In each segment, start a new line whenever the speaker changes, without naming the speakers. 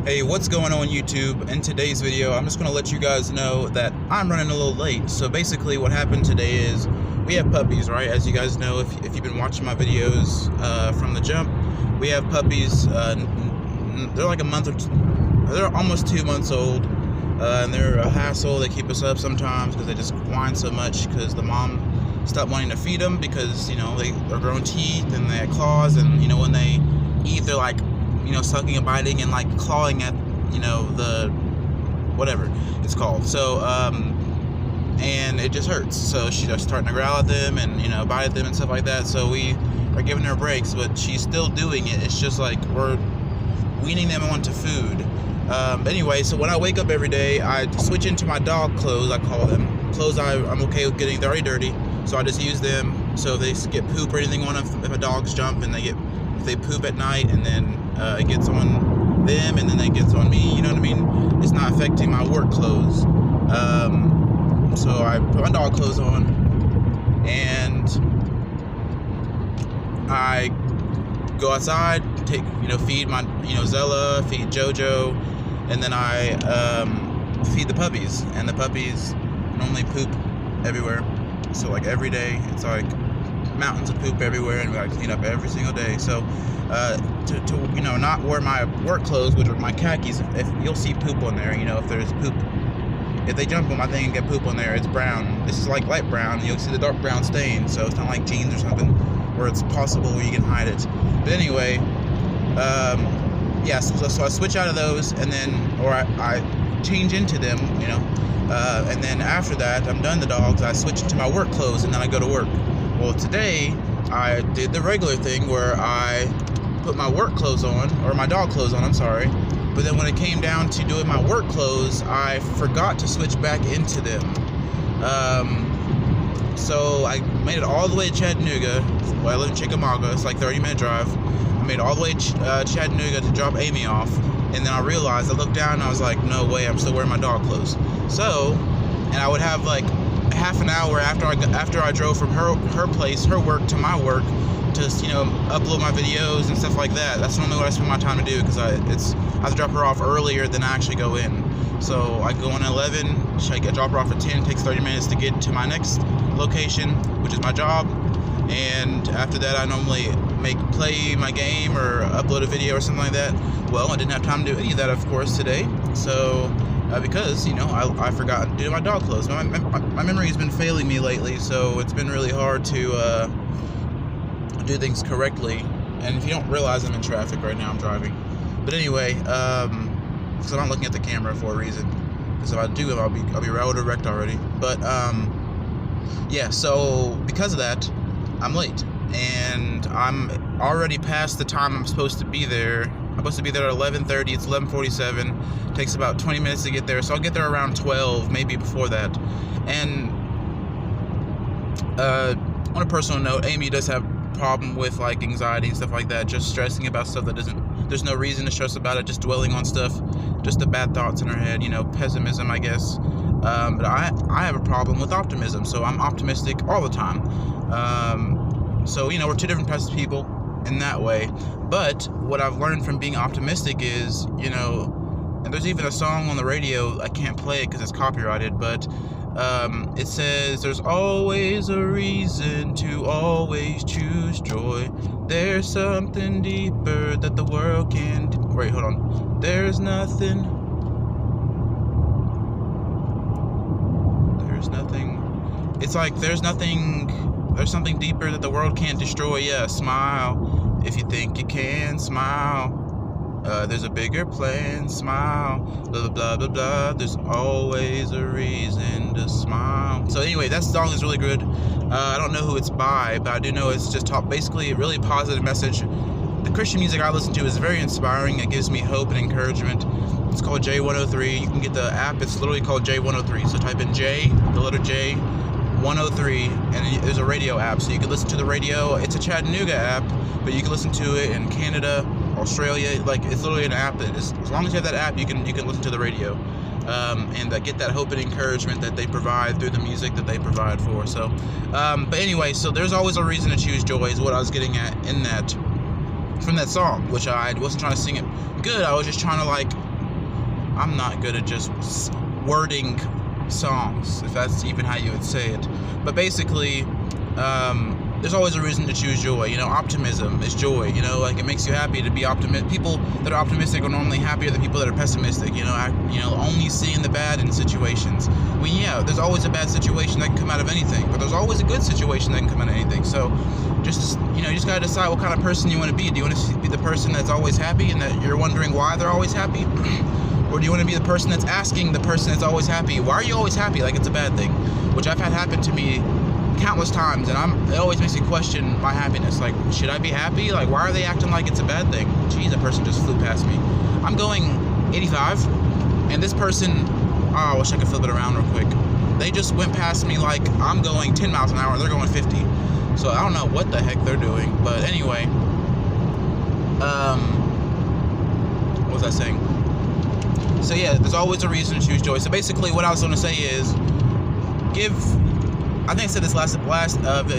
Hey, what's going on YouTube? In today's video, I'm just going to let you guys know that I'm running a little late. So basically what happened today is we have puppies, right? As you guys know, if you've been watching my videos from the jump, we have puppies. They're like they're almost 2 months old. And they're a hassle. They keep us up sometimes because they just whine so much because the mom stopped wanting to feed them because, you know, they're growing teeth and they have claws, and, you know, when they eat, they're like, you know, sucking and biting and like clawing at, you know, the whatever it's called. So and it just hurts. So she's starting to growl at them and, you know, bite at them and stuff like that. So we are giving her breaks, but she's still doing it. It's just like we're weaning them onto food. Anyway, so when I wake up every day, I switch into my dog clothes. I call them clothes I'm okay with getting. They're already dirty, so I just use them. So if they get poop or anything on them, if a dog's jump and if they poop at night, and then it gets on them, and then it gets on me, you know what I mean? It's not affecting my work clothes. So I put my dog clothes on, and I go outside, feed my, Zella, feed Jojo, and then I feed the puppies. And the puppies normally poop everywhere. So like every day, it's like mountains of poop everywhere, and we gotta clean up every single day. So to not wear my work clothes, which are my khakis, if you'll see poop on there, if there's poop, if they jump on my thing and get poop on there, it's brown. This is like light brown. You'll see the dark brown stain, so it's not like jeans or something where it's possible where you can hide it. But anyway, so I switch out of those, and then, or I change into them, and then after that, I'm done the dogs, I switch into my work clothes, and then I go to work. Well, today, I did the regular thing where I put my work clothes on, or my dog clothes on, I'm sorry, but then when it came down to doing my work clothes, I forgot to switch back into them. So I made it all the way to Chattanooga. Well, I live in Chickamauga, it's like 30-minute drive. I made it all the way to Chattanooga to drop Amy off, and then I realized, I looked down and I was like, no way, I'm still wearing my dog clothes. So, and I would have like half an hour after I drove from her place, her work, to my work, to upload my videos and stuff like that. That's normally what I spend my time to do, because I have to drop her off earlier than I actually go in. So I go in at 11, I drop her off at 10, it takes 30 minutes to get to my next location, which is my job. And after that, I normally play my game or upload a video or something like that. Well, I didn't have time to do any of that, of course, today. So because I forgot to do my dog clothes. My memory has been failing me lately, so it's been really hard to do things correctly. And if you don't realize, I'm in traffic right now, I'm driving. But anyway, because I'm not looking at the camera for a reason, because if I do, I'll be road wrecked already. But yeah, so because of that, I'm late, and I'm already past the time I'm supposed to be there. I'm supposed to be there at 11:30. It's 11:47. It takes about 20 minutes to get there, so I'll get there around 12, maybe before that. And on a personal note, Amy does have a problem with like anxiety and stuff like that, just stressing about stuff that there's no reason to stress about it, just dwelling on stuff, just the bad thoughts in her head, pessimism, I guess. But I have a problem with optimism, so I'm optimistic all the time. So we're two different types of people in that way. But what I've learned from being optimistic is, and there's even a song on the radio, I can't play it because it's copyrighted, but it says, there's always a reason to always choose joy. There's something deeper that the world can do. Wait, hold on. There's nothing. It's like there's something deeper that the world can't destroy. Yeah, smile if you think you can. Smile. There's a bigger plan. Smile. Blah, blah, blah, blah. There's always a reason to smile. So anyway, that song is really good. I don't know who it's by, but I do know it's just basically a really positive message. The Christian music I listen to is very inspiring. It gives me hope and encouragement. It's called J103. You can get the app. It's literally called J103. So type in J, the letter J, 103, and there's a radio app, so you can listen to the radio. It's a Chattanooga app, but you can listen to it in Canada, Australia. Like, it's literally an app that is, as long as you have that app, you can listen to the radio, and get that hope and encouragement that they provide through the music that they provide for. So, but anyway, so there's always a reason to choose joy is what I was getting at in that, from that song, which I wasn't trying to sing it good. I was just trying to like I'm not good at just wording songs, if that's even how you would say it. But basically, there's always a reason to choose joy. Optimism is joy. Like, it makes you happy to be optimistic. People that are optimistic are normally happier than people that are pessimistic. Only seeing the bad in situations. There's always a bad situation that can come out of anything, but there's always a good situation that can come out of anything. So, you just gotta decide what kind of person you want to be. Do you want to be the person that's always happy and that you're wondering why they're always happy? Or do you want to be the person that's asking the person that's always happy, why are you always happy, like it's a bad thing? Which I've had happen to me countless times, and it always makes me question my happiness. Like, should I be happy? Like, why are they acting like it's a bad thing? Geez, that person just flew past me. I'm going 85, and this person, I wish I could flip it around real quick. They just went past me like I'm going 10 miles an hour, and they're going 50. So I don't know what the heck they're doing, but anyway, what was I saying? So yeah, there's always a reason to choose joy. So basically what I was going to say is, I think I said this last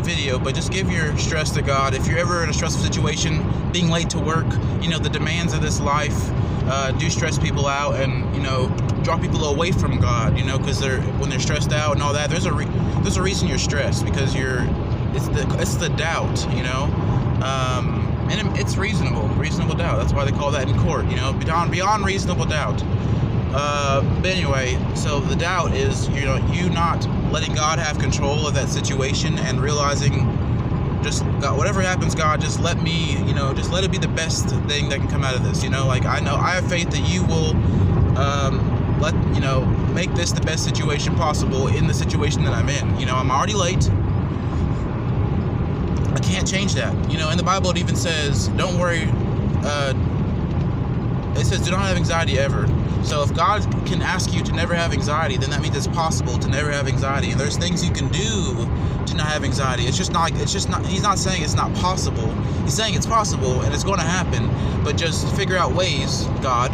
video, but just give your stress to God. If you're ever in a stressful situation, being late to work, the demands of this life do stress people out, and draw people away from God. Because when they're stressed out and all that, there's a reason you're stressed, because it's the doubt. And it's reasonable doubt. That's why they call that in court. Beyond reasonable doubt. But anyway, so the doubt is, you not letting God have control of that situation, and realizing, just God, whatever happens, God, just let me, just let it be the best thing that can come out of this. Like, I have faith that you will, make this the best situation possible in the situation that I'm in. I'm already late. I can't change that. In the Bible it even says, don't worry, it says do not have anxiety ever. So if God can ask you to never have anxiety, then that means it's possible to never have anxiety. And there's things you can do to not have anxiety. He's not saying it's not possible. He's saying it's possible and it's going to happen, but just figure out ways, God,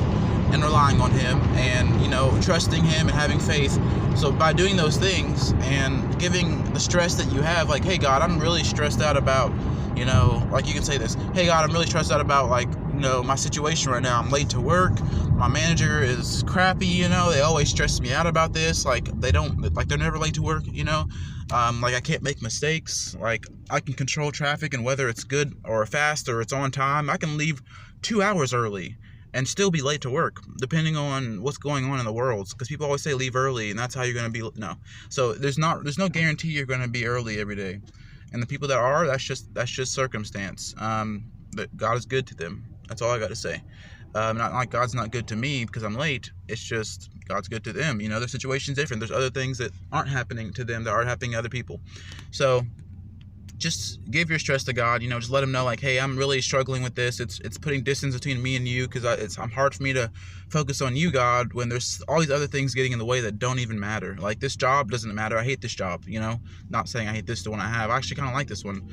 and relying on Him, and trusting Him and having faith. So by doing those things and giving the stress that you have, like, hey God, I'm really stressed out about, like, you can say this, hey God, I'm really stressed out about, like, my situation right now. I'm late to work. My manager is crappy, they always stress me out about this. Like, they're never late to work, like, I can't make mistakes. Like, I can control traffic, and whether it's good or fast or it's on time, I can leave 2 hours early and still be late to work, depending on what's going on in the world. Because people always say leave early, and that's how you're going to be. No. So there's no guarantee you're going to be early every day. And the people that are, that's just circumstance. That God is good to them. That's all I got to say. Not like God's not good to me because I'm late. It's just God's good to them. Their situation's different. There's other things that aren't happening to them that are happening to other people. So just give your stress to God. Just let Him know, like, hey, I'm really struggling with this. It's putting distance between me and you, because it's hard for me to focus on you, God, when there's all these other things getting in the way that don't even matter. Like, this job doesn't matter. I hate this job. Not saying I hate the one I have. I actually kind of like this one.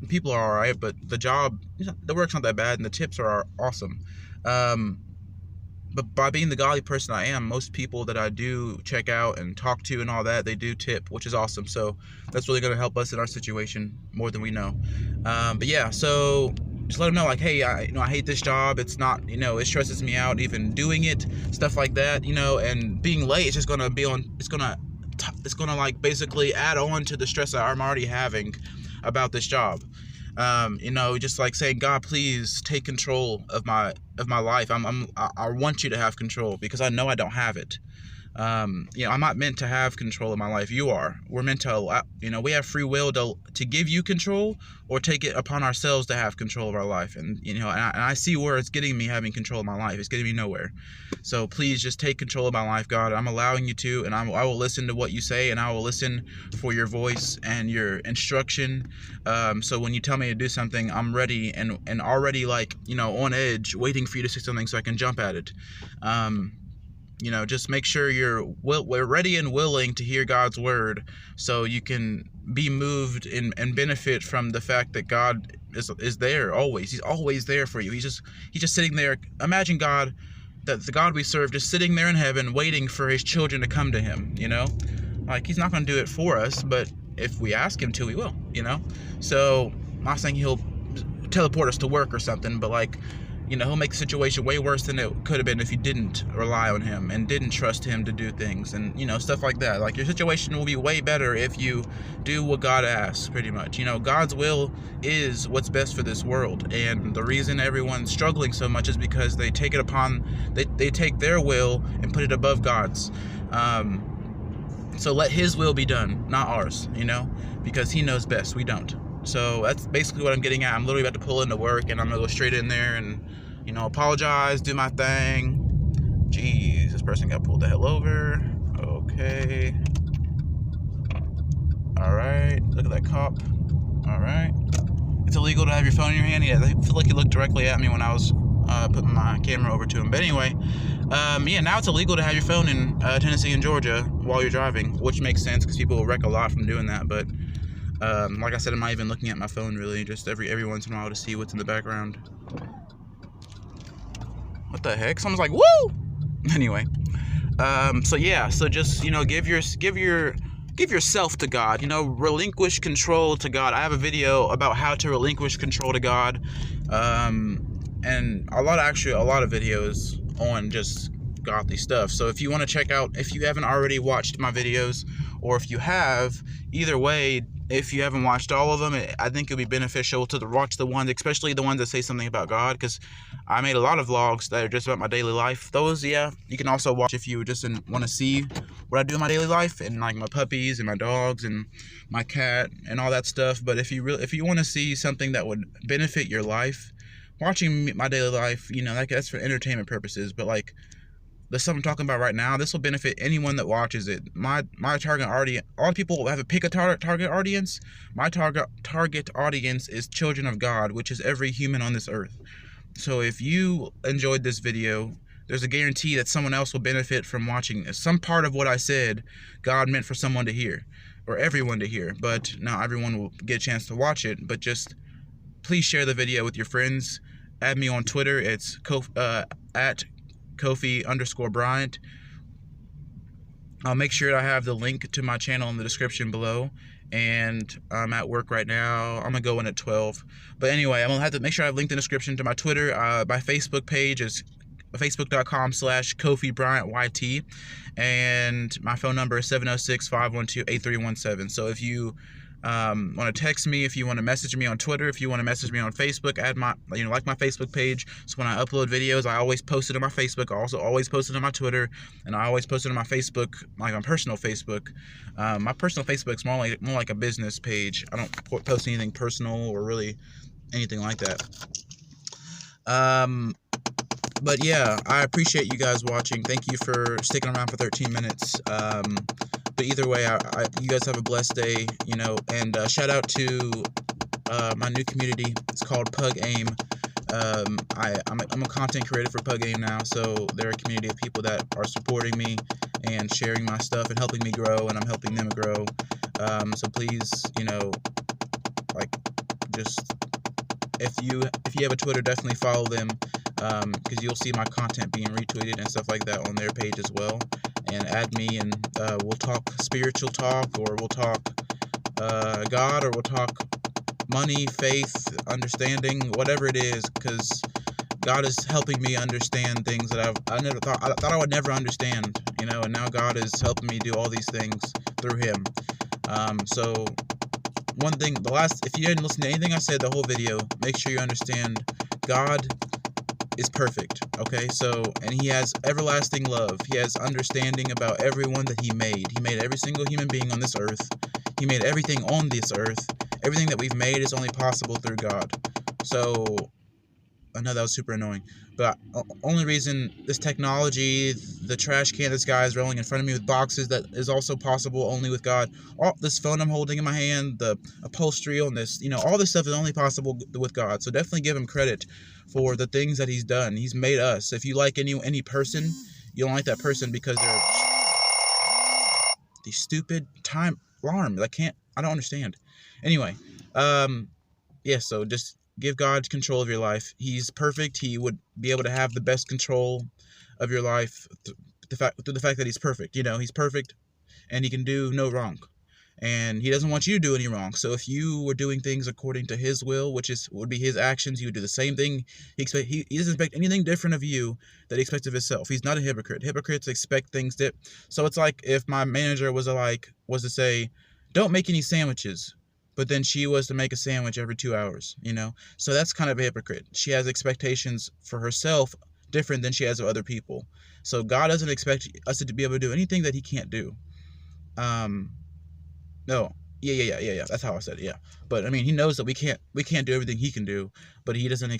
People are all right, but the work's not that bad, and the tips are awesome. But by being the godly person I am, most people that I do check out and talk to and all that, they do tip, which is awesome. So that's really going to help us in our situation more than we know. But yeah, so just let them know, like, hey, I hate this job. It's not, it stresses me out even doing it, stuff like that, and being late is just going to it's going to like basically add on to the stress that I'm already having about this job. Just like saying, God, please take control of my life. I want you to have control, because I know I don't have it. I'm not meant to have control of my life. You are. We're meant to, we have free will to give you control, or take it upon ourselves to have control of our life. And, and I see where it's getting me having control of my life. It's getting me nowhere. So please just take control of my life, God. I'm allowing you to, and I will listen to what you say, and I will listen for your voice and your instruction. So when you tell me to do something, I'm ready and already, like, on edge, waiting for you to say something so I can jump at it. Just make sure we're ready and willing to hear God's word, so you can be moved and benefit from the fact that God is there always. He's always there for you. He's just sitting there. Imagine God, that the God we serve, just sitting there in heaven waiting for His children to come to Him. Like, He's not going to do it for us, but if we ask Him to, He will. So I'm not saying He'll teleport us to work or something, but, like, he'll make the situation way worse than it could have been if you didn't rely on him and didn't trust him to do things, and stuff like that. Like, your situation will be way better if you do what God asks, pretty much. God's will is what's best for this world, and the reason everyone's struggling so much is because they take their will and put it above God's. So let his will be done, not ours, because he knows best, we don't. So that's basically what I'm getting at. I'm literally about to pull into work, and I'm gonna go straight in there and apologize, do my thing. Jeez, this person got pulled the hell over. Okay. Alright, look at that cop. Alright. It's illegal to have your phone in your hand. Yeah, I feel like he looked directly at me when I was putting my camera over to him. But anyway, now it's illegal to have your phone in Tennessee and Georgia while you're driving, which makes sense because people will wreck a lot from doing that. But like I said, I'm not even looking at my phone really, just every once in a while to see what's in the background. What the heck? Someone's like, woo! Anyway, so just give yourself to God. Relinquish control to God. I have a video about how to relinquish control to God, and a lot of videos on just godly stuff. So if you want to check out, if you haven't already watched my videos, or if you have, either way, if you haven't watched all of them, I think it'll be beneficial to watch the ones, especially the ones that say something about God, because I made a lot of vlogs that are just about my daily life. Those, you can also watch if you just want to see what I do in my daily life, and like my puppies and my dogs and my cat and all that stuff. But if you want to see something that would benefit your life, watching my daily life, that's for entertainment purposes. But like the stuff I'm talking about right now, this will benefit anyone that watches it. My target audience, a lot of people have to pick a target audience. My target audience is children of God, which is every human on this earth. So if you enjoyed this video, there's a guarantee that someone else will benefit from watching this. Some part of what I said, God meant for someone to hear, or everyone to hear, but not everyone will get a chance to watch it. But just please share the video with your friends. Add me on Twitter. It's at Kofie_Bryant. I'll make sure I have the link to my channel in the description below. And I'm at work right now. I'm gonna go in at 12. But anyway, I'm gonna have to make sure I have linked in the description to my Twitter. My Facebook page is facebook.com/Kofie Bryant YT, and my phone number is 706-512-8317. So if you want to text me, if you want to message me on Twitter, if you want to message me on Facebook, add my like my Facebook page, so when I upload videos, I always post it on my Facebook. I also always post it on my Twitter, and I always post it on my Facebook, like on personal Facebook. My personal Facebook's more like a business page. I don't post anything personal or really anything like that. But yeah, I appreciate you guys watching. Thank you for sticking around for 13 minutes. But either way, you guys have a blessed day, and shout out to my new community. It's called Pug Aim. I'm a content creator for Pug Aim now, so they're a community of people that are supporting me and sharing my stuff and helping me grow, and I'm helping them grow. So please, just if you have a Twitter, definitely follow them, because you'll see my content being retweeted and stuff like that on their page as well. And add me, and we'll talk spiritual talk, or we'll talk God, or we'll talk money, faith, understanding, whatever it is, because God is helping me understand things that I thought I would never understand, and now God is helping me do all these things through Him. So one thing, if you didn't listen to anything I said the whole video, make sure you understand God is perfect, okay? And He has everlasting love. He has understanding about everyone that He made. He made every single human being on this earth. He made everything on this earth. Everything that we've made is only possible through God. So I know that was super annoying, but only reason this technology, the trash can this guy is rolling in front of me with boxes, that is also possible only with God. All this phone I'm holding in my hand, the upholstery on this, all this stuff is only possible with God. So definitely give Him credit for the things that He's done. He's made us. If you like any person, you don't like that person because they're the stupid time alarm. I don't understand. Anyway, yeah, so just give God control of your life. He's perfect. He would be able to have the best control of your life through the fact that He's perfect. He's perfect, and He can do no wrong. and he doesn't want you to do any wrong. So if you were doing things according to his will, which would be his actions, he would do the same thing. He doesn't expect anything different of you that he expects of himself. He's not a hypocrite. Hypocrites expect things that. So it's like if my manager was to say, don't make any sandwiches, but then she was to make a sandwich every 2 hours, So that's kind of a hypocrite. She has expectations for herself different than she has of other people. So God doesn't expect us to be able to do anything that he can't do. No. Yeah. That's how I said it. Yeah. But I mean, he knows that we can't do everything he can do, but he doesn't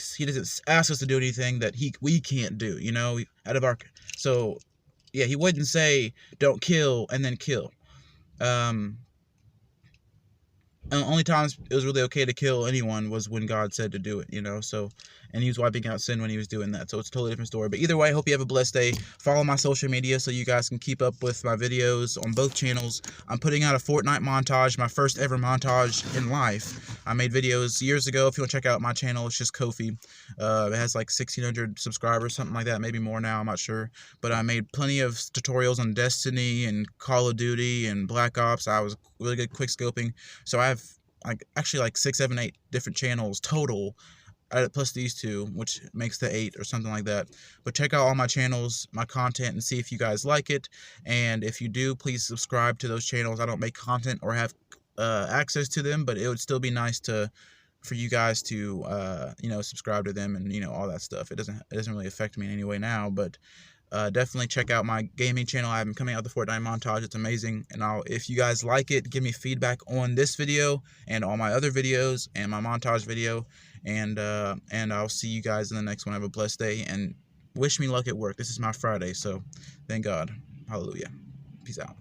ask us to do anything that we can't do, out of our. So yeah, he wouldn't say don't kill and then kill. And the only times it was really okay to kill anyone was when God said to do it, So, and he was wiping out sin when he was doing that. So it's a totally different story. But either way, I hope you have a blessed day. Follow my social media so you guys can keep up with my videos on both channels. I'm putting out a Fortnite montage, my first ever montage in life. I made videos years ago. If you want to check out my channel, it's just Kofie. It has like 1,600 subscribers, something like that, maybe more now, I'm not sure. But I made plenty of tutorials on Destiny and Call of Duty and Black Ops. I was really good quick scoping. So I have actually like 6, 7, 8 different channels total, plus these two, which makes the 8 or something like that. But check out all my channels, my content, and see if you guys like it. And if you do, please subscribe to those channels. I don't make content or have access to them, but it would still be nice for you guys to subscribe to them and all that stuff. It doesn't really affect me in any way now, but definitely check out my gaming channel. I'm coming out with the Fortnite montage. It's amazing. And if you guys like it, give me feedback on this video and all my other videos and my montage video. And I'll see you guys in the next one. Have a blessed day and wish me luck at work. This is my Friday, so thank God. Hallelujah. Peace out.